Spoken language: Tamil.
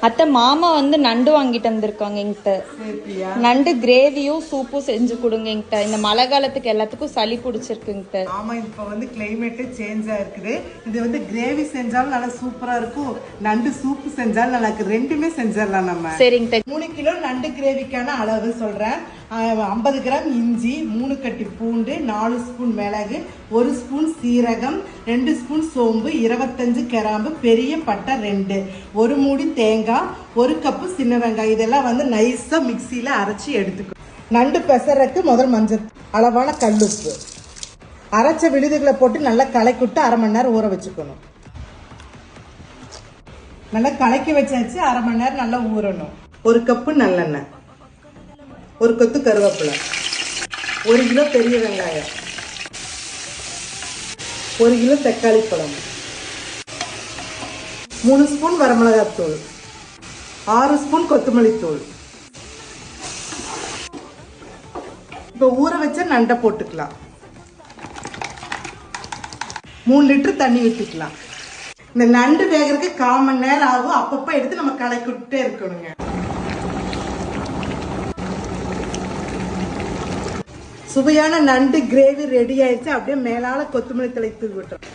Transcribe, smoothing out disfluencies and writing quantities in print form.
அத்தை மாமா வந்து நண்டு வாங்கிட்டு வந்திருக்காங்க என்கிட்ட. நண்டு கிரேவியும் சூப்பும் செஞ்சு கொடுங்க என்கிட்ட. இந்த மழை காலத்துக்கு எல்லாத்துக்கும் சளி பிடிச்சிருக்குங்கிட்ட. ஆமா, இப்ப வந்து கிளைமேட் சேஞ்ச் ஆயிருக்குது. இது வந்து கிரேவி செஞ்சாலும் நல்லா சூப்பரா இருக்கும், நண்டு சூப்பு செஞ்சாலும் நல்லா இருக்கு. ரெண்டுமே செஞ்சிடலாம் நம்ம. சரிங்க. 3 கிலோ நண்டு கிரேவிக்கான அளவு சொல்றேன். 50 கிராம் இஞ்சி, 3 கட்டி பூண்டு, 4 ஸ்பூன் மிளகு, 1 ஸ்பூன் சீரகம், 2 ஸ்பூன் சோம்பு, 25 கிராம்பு, பெரிய பட்டை 2, 1 மூடி தேங்காய், 1 கப்பு சின்ன வெங்காயம். இதெல்லாம் வந்து நைஸா மிக்சியில அரைச்சி எடுத்துக்கணும். நண்டு பெசறக்கு முதல் மஞ்சள், அளவான கல்லுப்பு, அரைச்ச விழுதுகளை போட்டு நல்லா கலக்கிவிட்டு 1/2 மணி நேரம் ஊற வச்சுக்கணும். நல்லா கலக்கி வச்சாச்சு. 1/2 மணி நேரம் நல்லா ஊறணும். 1 கப்பு நல்லெண்ணெய், 1 கொத்து கருவேப்பிலை, 1 கிலோ பெரிய வெங்காயம், 1 கிலோ தக்காளி பழம், 3 ஸ்பூன் வரமிளகாய் தூள், 6 ஸ்பூன் கொத்தமல்லி தூள். இப்போ ஊற வச்ச நண்டை போட்டுக்கலாம். 3 லிட்டர் தண்ணி ஊற்றிக்கலாம். இந்த நண்டு வேகிறதுக்கு 1/4 மணி நேரம் ஆகும். அப்பப்போ எடுத்து நம்ம கலக்கி விட்டுட்டே இருக்கணுங்க. சுவையான நண்டு கிரேவி ரெடி ஆயிடுச்சு. அப்படியே மேலால கொத்தமல்லி தழை தூவி விட்டுறோம்.